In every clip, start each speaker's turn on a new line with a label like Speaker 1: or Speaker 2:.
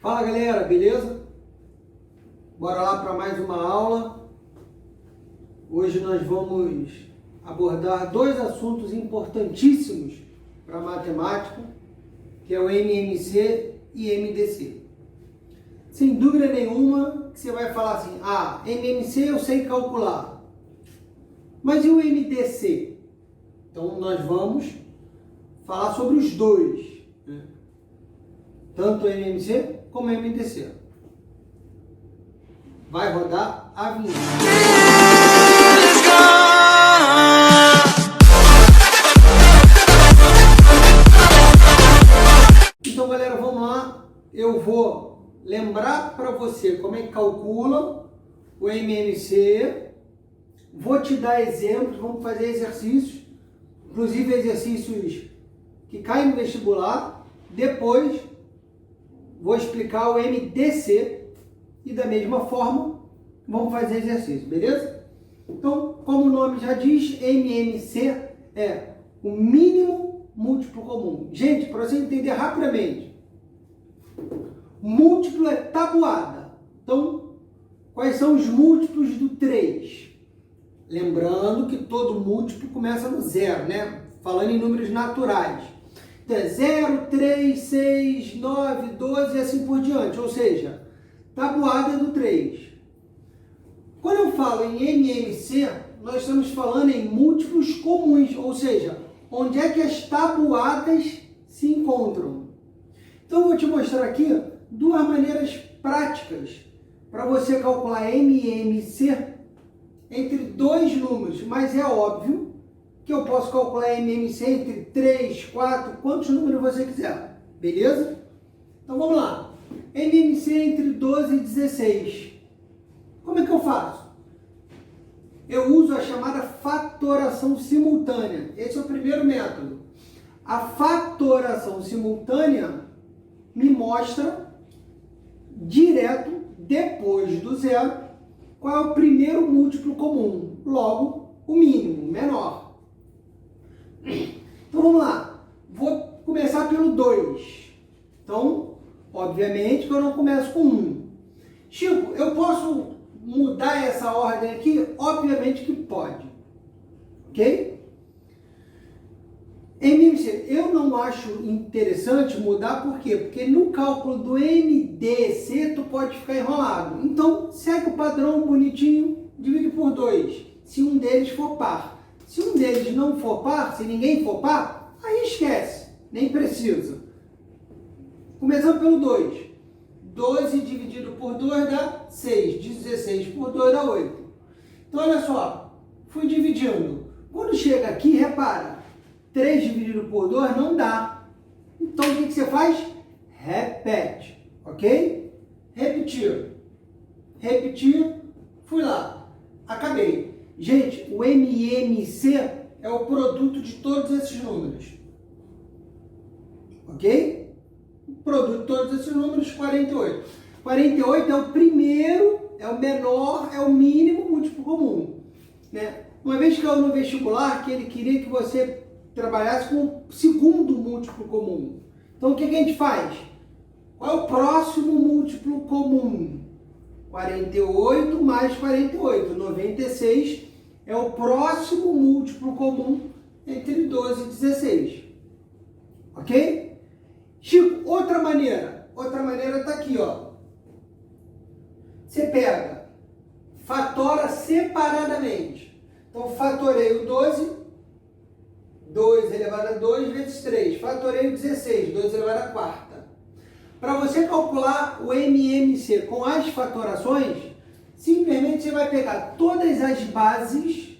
Speaker 1: Fala galera, beleza? Bora lá para mais uma aula. Hoje nós vamos abordar dois assuntos importantíssimos para matemática, que é o MMC e MDC. Sem dúvida nenhuma que você vai falar assim, MMC eu sei calcular, mas e o MDC? Então nós vamos falar sobre os dois, né? Tanto o MMC como o MDC. Vai rodar a vinheta. Então, galera, vamos lá. Eu vou lembrar para você como é que calcula o MMC. Vou te dar exemplos, vamos fazer exercícios, inclusive exercícios que caem no vestibular. Depois vou explicar o MDC e da mesma forma vamos fazer exercício, beleza? Então, como o nome já diz, MMC é o mínimo múltiplo comum. Gente, para você entender rapidamente, múltiplo é tabuada. Então, quais são os múltiplos do 3? Lembrando que todo múltiplo começa no zero, né? Falando em números naturais. Então, é 0, 3, 6, 9, 12 e assim por diante. Ou seja, tabuada do 3. Quando eu falo em MMC, nós estamos falando em múltiplos comuns. Ou seja, onde é que as tabuadas se encontram. Então, eu vou te mostrar aqui duas maneiras práticas para você calcular MMC entre dois números. Mas é óbvio que eu posso calcular MMC entre 3, 4, quantos números você quiser, beleza? Então vamos lá. MMC entre 12 e 16. Como é que eu faço? Eu uso a chamada fatoração simultânea. Esse é o primeiro método. A fatoração simultânea me mostra direto, depois do zero, qual é o primeiro múltiplo comum. Logo, o mínimo, o menor. Então vamos lá, vou começar pelo 2. Então, obviamente que eu não começo com 1. Chico, eu posso mudar essa ordem aqui? Obviamente que pode. Ok? MMC, eu não acho interessante mudar, por quê? Porque no cálculo do MDC tu pode ficar enrolado. Então, segue o padrão bonitinho, divide por 2, se um deles for par. Se um deles não for par, se ninguém for par, aí esquece, nem precisa. Começando pelo 2. 12 dividido por 2 dá 6. 16 por 2 dá 8. Então, olha só, fui dividindo. Quando chega aqui, repara, 3 dividido por 2 não dá. Então, o que você faz? Repete, ok? Repetir. Repetir, fui lá, acabei. Gente, o MMC é o produto de todos esses números. Ok? O produto de todos esses números, 48. 48 é o primeiro, é o menor, é o mínimo múltiplo comum. Né? Uma vez que eu no vestibular, que ele queria que você trabalhasse com o segundo múltiplo comum. Então, o que a gente faz? Qual é o próximo múltiplo comum? 48 mais 48, 96 é o próximo múltiplo comum entre 12 e 16. Ok? Chico, outra maneira está aqui, ó. Você pega, fatora separadamente. Então, fatorei o 12, 2 elevado a 2 vezes 3. Fatorei o 16, 2 elevado a quarta. Para você calcular o MMC com as fatorações, simplesmente você vai pegar todas as bases,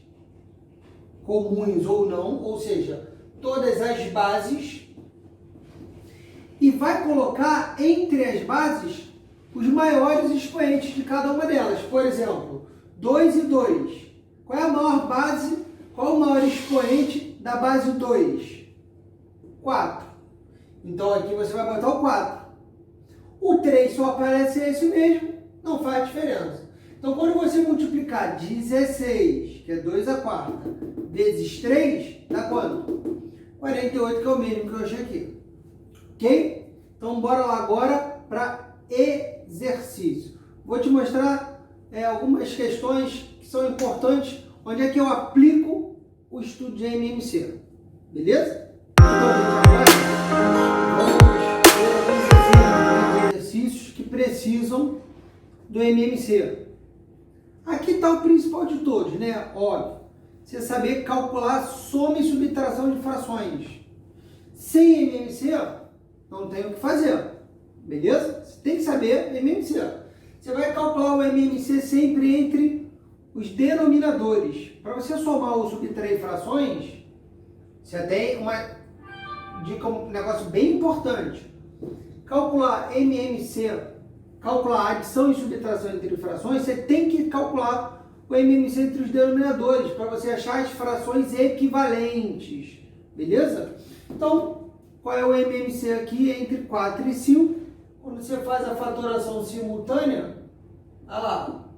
Speaker 1: comuns ou não, ou seja, todas as bases, e vai colocar entre as bases os maiores expoentes de cada uma delas. Por exemplo, 2 e 2. Qual é a maior base? Qual é o maior expoente da base 2? 4. Então aqui você vai botar o 4. O 3 só aparece esse mesmo, não faz diferença. Então, quando você multiplicar 16, que é 2 a quarta, vezes 3, dá quanto? 48, que é o mínimo que eu achei aqui. Ok? Então, bora lá agora para exercício. Vou te mostrar algumas questões que são importantes, onde é que eu aplico o estudo de MMC. Beleza? Então, gente, agora vamos ver alguns exemplos de exercícios que precisam do MMC. Aqui está o principal de todos, né? Óbvio. Você saber calcular soma e subtração de frações. Sem MMC, não tem o que fazer. Beleza? Você tem que saber MMC. Você vai calcular o MMC sempre entre os denominadores. Para você somar ou subtrair frações, você tem uma dica, um negócio bem importante. Calcular MMC, calcular adição e subtração entre frações, você tem que calcular o MMC entre os denominadores, para você achar as frações equivalentes. Beleza? Então, qual é o MMC aqui entre 4 e 5? Quando você faz a fatoração simultânea, olha lá.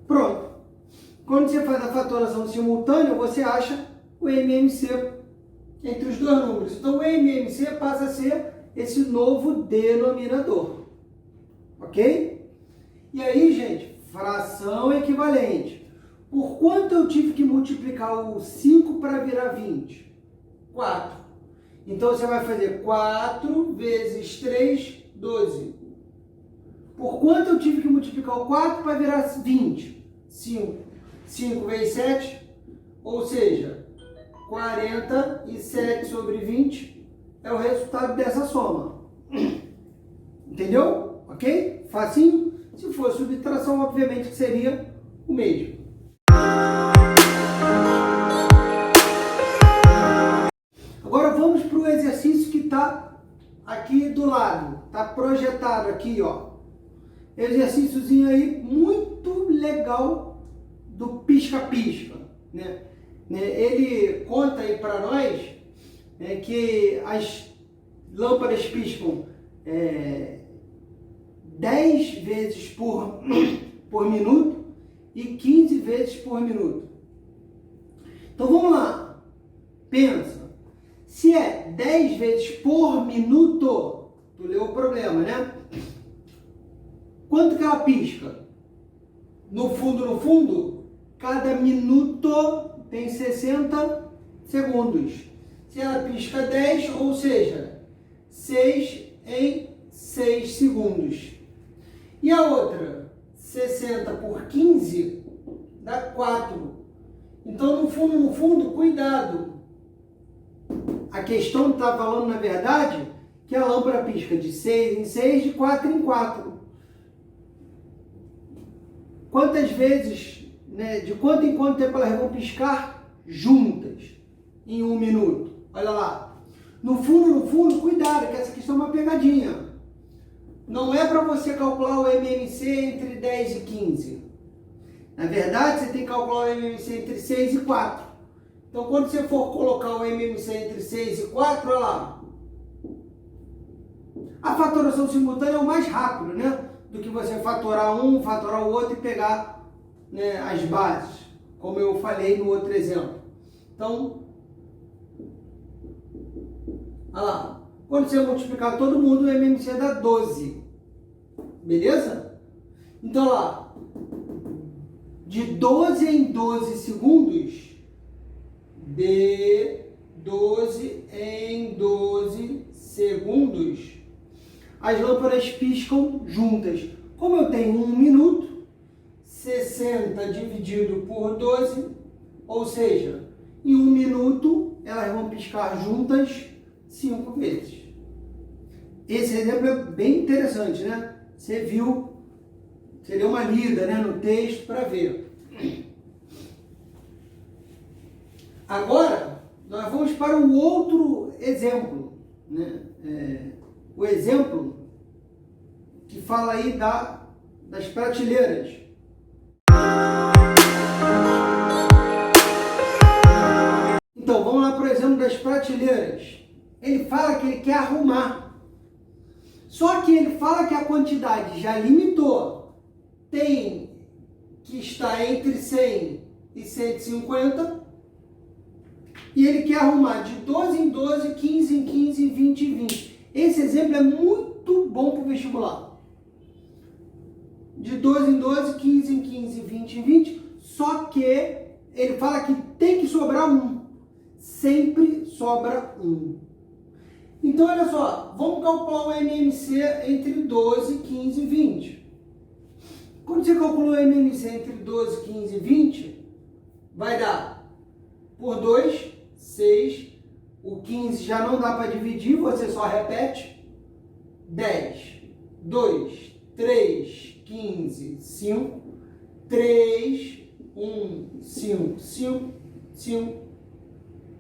Speaker 1: Pronto. Quando você faz a fatoração simultânea, você acha o MMC entre os dois números. Então, o MMC passa a ser esse novo denominador. Ok? E aí, gente, fração equivalente. Por quanto eu tive que multiplicar o 5 para virar 20? 4. Então, você vai fazer 4 vezes 3, 12. Por quanto eu tive que multiplicar o 4 para virar 20? 5. 5 vezes 7, ou seja, 47 sobre 20 é o resultado dessa soma. Entendeu? Ok? Facinho? Se for subtração, obviamente que seria o mesmo. Agora vamos para o exercício que está aqui do lado. Está projetado aqui, ó. Exercíciozinho aí muito legal do pisca-pisca, né? Ele conta aí para nós que as lâmpadas piscam 10 vezes por minuto e 15 vezes por minuto. Então vamos lá, pensa, se é 10 vezes por minuto, tu leu o problema, né? Quanto que ela pisca? No fundo, cada minuto tem 60 segundos. Se ela pisca 10, ou seja, 6 em 6 segundos. E a outra, 60 por 15, dá 4. Então, no fundo, cuidado. A questão está falando, na verdade, que a lâmpada pisca de 6 em 6, de 4 em 4. Quantas vezes, né, de quanto em quanto tempo elas vão piscar juntas em 1 minuto? Olha lá. No fundo, cuidado, que essa questão é uma pegadinha. Não é para você calcular o MMC entre 10 e 15. Na verdade, você tem que calcular o MMC entre 6 e 4. Então, quando você for colocar o MMC entre 6 e 4, olha lá. A fatoração simultânea é o mais rápido, né? Do que você fatorar um, fatorar o outro e pegar, né, as bases, como eu falei no outro exemplo. Então, olha lá. Quando você multiplicar todo mundo, o MMC dá 12. Beleza? Então, olha lá. De 12 em 12 segundos, de 12 em 12 segundos, as lâmpadas piscam juntas. Como eu tenho 1 minuto, 60 dividido por 12, ou seja, em 1 minuto elas vão piscar juntas 5 vezes. Esse exemplo é bem interessante, né? Você viu, você deu uma lida, né, no texto para ver. Agora, nós vamos para o outro exemplo, né? O exemplo que fala aí das prateleiras. Então, vamos lá para o exemplo das prateleiras. Ele fala que ele quer arrumar. Só que ele fala que a quantidade já limitou. Tem que estar entre 100 e 150. E ele quer arrumar de 12 em 12, 15 em 15, 20 em 20. Esse exemplo é muito bom para o vestibular. De 12 em 12, 15 em 15, 20 em 20. Só que ele fala que tem que sobrar um. Sempre sobra um. Então, olha só, vamos calcular o MMC entre 12, 15 e 20. Quando você calcula o MMC entre 12, 15 e 20, vai dar por 2, 6. O 15 já não dá para dividir, você só repete. 10, 2, 3, 15, 5, 3, 1, 5, 5, 5.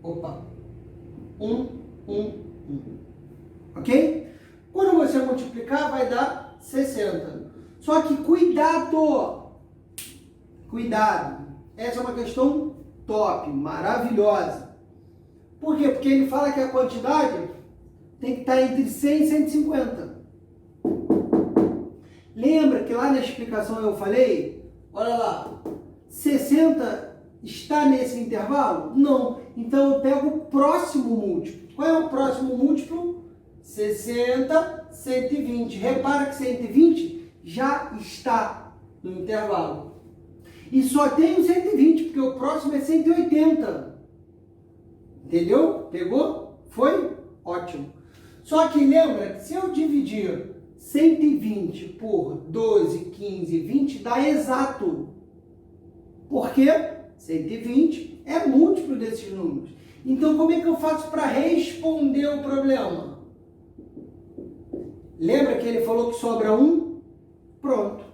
Speaker 1: Opa. 1, 1, 1. Ok? Quando você multiplicar, vai dar 60. Só que cuidado! Cuidado! Essa é uma questão top, maravilhosa. Por quê? Porque ele fala que a quantidade tem que estar entre 100 e 150. Lembra que lá na explicação eu falei? Olha lá, 60 está nesse intervalo? Não. Então eu pego o próximo múltiplo. Qual é o próximo múltiplo? 60, 120. Repara que 120 já está no intervalo. E só tem o 120, porque o próximo é 180. Entendeu? Pegou? Foi? Ótimo. Só que lembra que se eu dividir 120 por 12, 15, 20, dá exato. Por quê? 120 é múltiplo desses números. Então, como é que eu faço para responder o problema? Lembra que ele falou que sobra um? Pronto.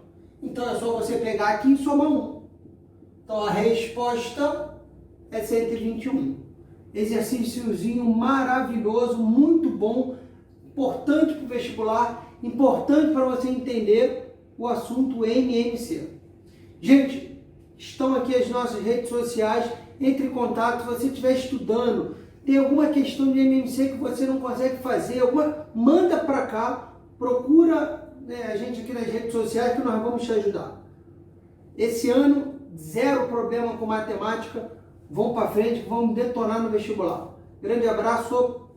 Speaker 1: Então, é só você pegar aqui e somar um. Então, a resposta é 121. Exercíciozinho maravilhoso, muito bom, importante para o vestibular, importante para você entender o assunto MMC. Gente, estão aqui as nossas redes sociais, entre em contato. Se você estiver estudando, tem alguma questão de MMC que você não consegue fazer, manda para cá, procura a gente aqui nas redes sociais que nós vamos te ajudar. Esse ano, zero problema com matemática, vão para frente, vão detonar no vestibular. Grande abraço.